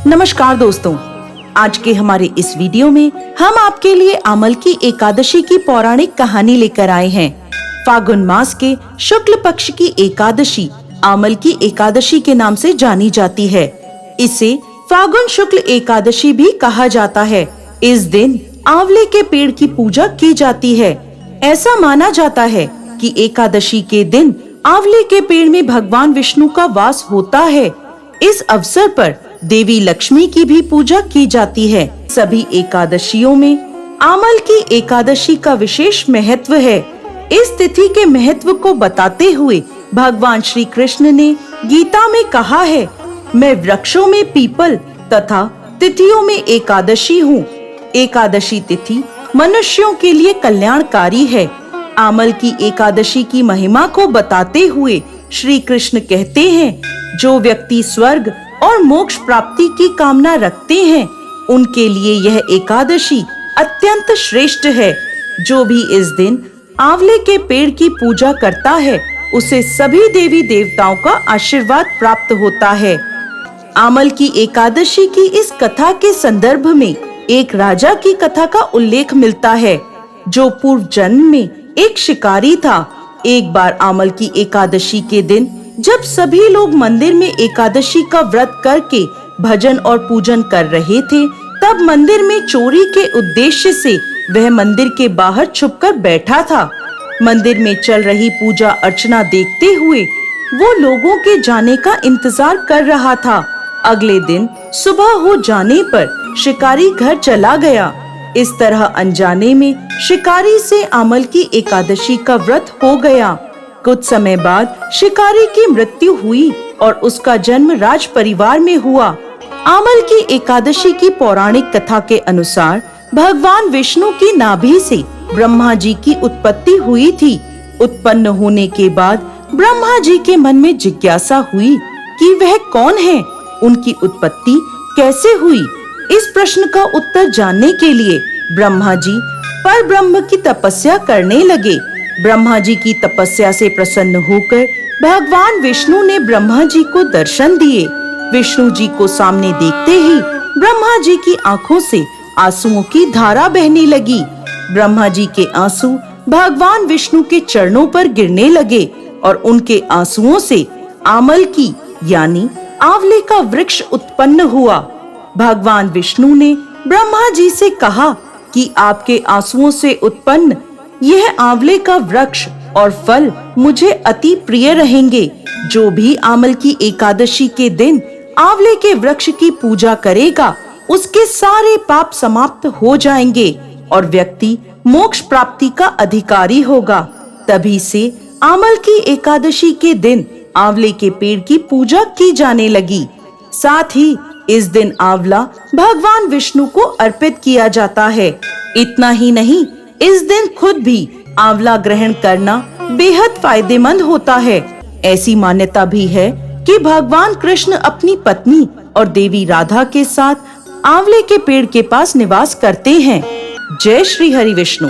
नमस्कार दोस्तों, आज के हमारे इस वीडियो में हम आपके लिए आमल की एकादशी की पौराणिक कहानी लेकर आए हैं। फागुन मास के शुक्ल पक्ष की एकादशी आमल की एकादशी के नाम से जानी जाती है। इसे फागुन शुक्ल एकादशी भी कहा जाता है। इस दिन आंवले के पेड़ की पूजा की जाती है। ऐसा माना जाता है कि एकादशी के दिन आंवले के पेड़ में भगवान विष्णु का वास होता है। इस अवसर पर देवी लक्ष्मी की भी पूजा की जाती है। सभी एकादशियों में आमल की एकादशी का विशेष महत्व है। इस तिथि के महत्व को बताते हुए भगवान श्री कृष्ण ने गीता में कहा है, मैं वृक्षों में पीपल तथा तिथियों में एकादशी हूँ। एकादशी तिथि मनुष्यों के लिए कल्याणकारी है। आमल की एकादशी की महिमा को बताते हुए श्री कृष्ण कहते हैं, जो व्यक्ति स्वर्ग और मोक्ष प्राप्ति की कामना रखते हैं, उनके लिए यह एकादशी अत्यंत श्रेष्ठ है। जो भी इस दिन आंवले के पेड़ की पूजा करता है, उसे सभी देवी देवताओं का आशीर्वाद प्राप्त होता है। आमल की एकादशी की इस कथा के संदर्भ में एक राजा की कथा का उल्लेख मिलता है, जो पूर्व जन्म में एक शिकारी था। एक बार आमल की एकादशी के दिन जब सभी लोग मंदिर में एकादशी का व्रत करके भजन और पूजन कर रहे थे, तब मंदिर में चोरी के उद्देश्य से वह मंदिर के बाहर छुपकर बैठा था। मंदिर में चल रही पूजा अर्चना देखते हुए वो लोगों के जाने का इंतजार कर रहा था। अगले दिन सुबह हो जाने पर शिकारी घर चला गया। इस तरह अनजाने में शिकारी से आमल की एकादशी का व्रत हो गया। कुछ समय बाद शिकारी की मृत्यु हुई और उसका जन्म राज परिवार में हुआ। आमल की एकादशी की पौराणिक कथा के अनुसार भगवान विष्णु की नाभि से ब्रह्मा जी की उत्पत्ति हुई थी। उत्पन्न होने के बाद ब्रह्मा जी के मन में जिज्ञासा हुई कि वह कौन है, उनकी उत्पत्ति कैसे हुई। इस प्रश्न का उत्तर जानने के लिए ब्रह्मा जी पर ब्रह्म की तपस्या करने लगे। ब्रह्मा जी की तपस्या से प्रसन्न होकर भगवान विष्णु ने ब्रह्मा जी को दर्शन दिए। विष्णु जी को सामने देखते ही ब्रह्मा जी की आंखों से आंसुओं की धारा बहने लगी। ब्रह्मा जी के आंसू भगवान विष्णु के चरणों पर गिरने लगे और उनके आंसुओं से आमल की यानी आंवले का वृक्ष उत्पन्न हुआ। भगवान विष्णु ने ब्रह्मा जी से कहा कि आपके आंसुओं से उत्पन्न यह आंवले का वृक्ष और फल मुझे अति प्रिय रहेंगे। जो भी आमल की एकादशी के दिन आंवले के वृक्ष की पूजा करेगा, उसके सारे पाप समाप्त हो जाएंगे और व्यक्ति मोक्ष प्राप्ति का अधिकारी होगा। तभी से आमल की एकादशी के दिन आंवले के पेड़ की पूजा की जाने लगी। साथ ही इस दिन आंवला भगवान विष्णु को अर्पित किया जाता है। इतना ही नहीं, इस दिन खुद भी आंवला ग्रहण करना बेहद फायदेमंद होता है। ऐसी मान्यता भी है कि भगवान कृष्ण अपनी पत्नी और देवी राधा के साथ आंवले के पेड़ के पास निवास करते हैं। जय श्री हरि विष्णु।